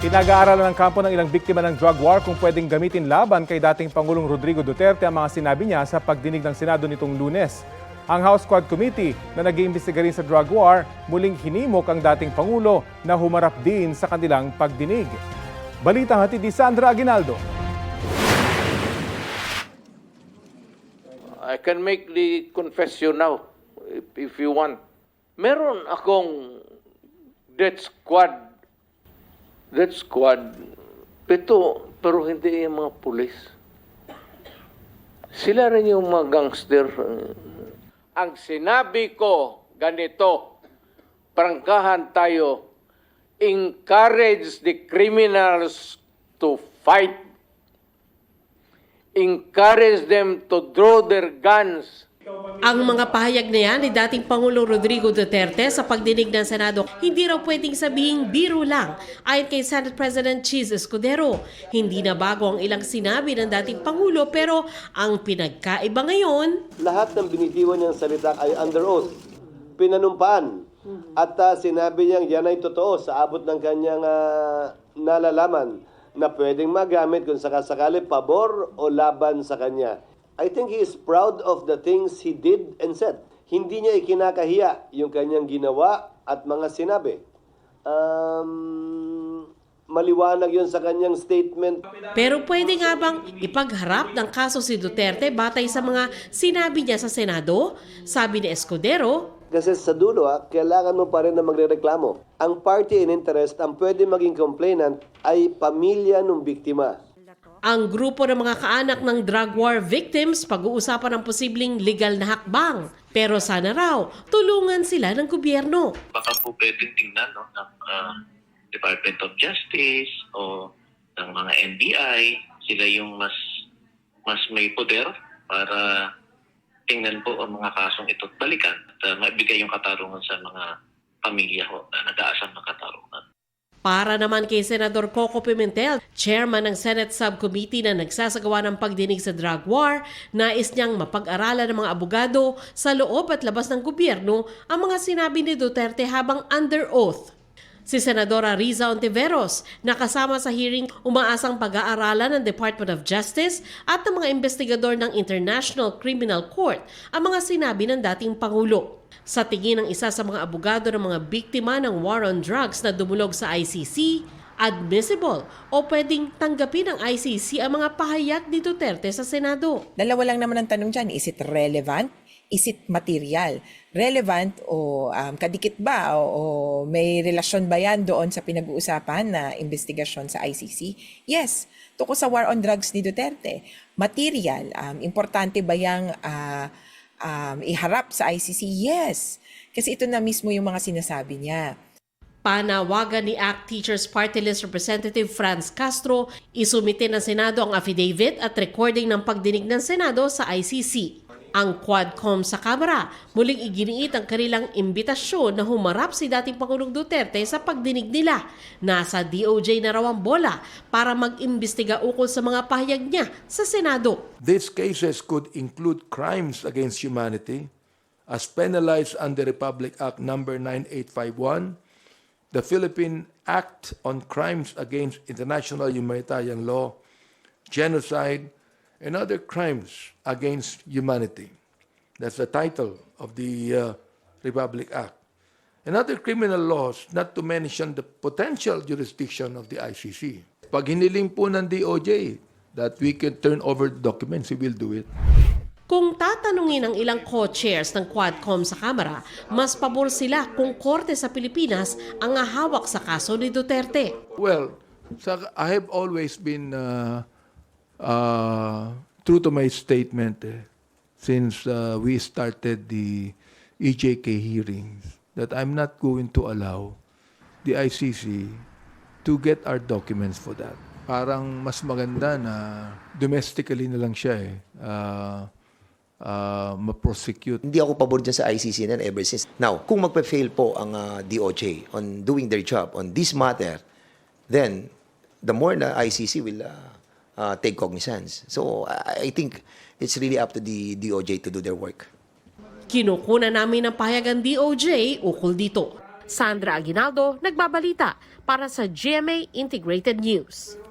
Pinag-aaralan ng kampo ng ilang biktima ng drug war kung pwedeng gamitin laban kay dating Pangulong Rodrigo Duterte ang mga sinabi niya sa pagdinig ng Senado nitong Lunes. Ang House Quad Committee na nag-iimbestiga rin sa drug war muling hinimok ang dating Pangulo na humarap din sa kanilang pagdinig. Balitang hatid ni Sandra Aguinaldo. I can make the confession now if you want. Meron akong death squad, pero hindi yung mga pulis. Sila rin yung mga gangster. Ang sinabi ko, ganito, prangkahan tayo, encourage the criminals to fight. Encourage them to draw their guns. Ang mga pahayag na yan ni dating Pangulong Rodrigo Duterte sa pagdinig ng Senado, hindi raw pwedeng sabihing biro lang. Ayon kay Senate President Cheese Escudero, hindi na bago ang ilang sinabi ng dating Pangulo pero ang pinagkaiba ngayon, lahat ng binitiwan niyang salita ay under oath, pinanumpaan. At sinabi niyang yan ay totoo sa abot ng kanyang nalalaman na pwedeng magamit kung sakasakali pabor o laban sa kanya. I think he is proud of the things he did and said. Hindi niya ikinakahiya yung kanyang ginawa at mga sinabi. Maliwanag yun sa kanyang statement. pero pwede nga bang ipagharap ng kaso si Duterte batay sa mga sinabi niya sa Senado? Sabi ni Escudero, Kasi sa dulo, kailangan mo pa rin na magrereklamo. Ang party in interest, ang pwede maging complainant ay pamilya ng biktima. ang grupo ng mga kaanak ng drug war victims pag-uusapan ng posibleng legal na hakbang. Pero sana raw, tulungan sila ng gobyerno. Baka po pwedeng tingnan ng Department of Justice o ng mga NBI. Sila yung mas may poder para tingnan po ang mga kasong ito at balikan at maibigay yung katarungan sa mga pamilya ho na nag-aasam ng katarungan. Para naman kay Senador Coco Pimentel, chairman ng Senate Subcommittee na nagsasagawa ng pagdinig sa drug war, nais niyang mapag-aralan ng mga abogado sa loob at labas ng gobyerno ang mga sinabi ni Duterte habang under oath. Si Senadora Riza Ontiveros, nakasama sa hearing, umaasang pag-aaralan ng Department of Justice at ng mga investigador ng International Criminal Court ang mga sinabi ng dating Pangulo. Sa tingin ng isa sa mga abogado ng mga biktima ng war on drugs na dumulog sa ICC, admissible o pwedeng tanggapin ng ICC ang mga pahayag ni Duterte sa Senado. Dalawa lang naman ang tanong dyan, is it relevant? Is it material? Relevant o kadikit ba? O may relasyon ba yan doon sa pinag-uusapan na investigasyon sa ICC? Yes, tungkol sa war on drugs ni Duterte. Material, importante ba yung iharap sa ICC? Yes, kasi ito na mismo yung mga sinasabi niya. Panawagan ni ACT Teachers Party List Representative Franz Castro, isumite ng Senado ang affidavit at recording ng pagdinig ng Senado sa ICC. Ang Quadcom sa Kamara muling iginiit ang kanilang imbitasyon na humarap si dating Pangulong Duterte sa pagdinig nila. Nasa DOJ na raw ang bola para mag-imbestiga ukol sa mga pahayag niya sa Senado. These cases could include crimes against humanity as penalized under Republic Act number 9851, the Philippine Act on Crimes Against International Humanitarian Law, genocide, and other crimes against humanity. That's the title of the Republic Act. And other criminal laws, not to mention the potential jurisdiction of the ICC. Pag hiniling po ng DOJ that we can turn over the documents, we will do it. Kung tatanungin ang ilang co-chairs ng Quadcom sa Kamara, mas pabor sila kung korte sa Pilipinas ang hawak sa kaso ni Duterte. Well, I have always been true to my statement since we started the EJK hearings that I'm not going to allow the ICC to get our documents for that. Parang mas maganda na domestically na lang siya ma-prosecute. Hindi ako pabor dyan sa ICC na ever since. Now, kung magpa-fail po ang DOJ on doing their job on this matter, then the more na ICC will take cognizance. So I think it's really up to the DOJ to do their work. Kinukunan namin ng pahayag ang DOJ ukol dito. Sandra Aguinaldo, nagbabalita para sa GMA Integrated News.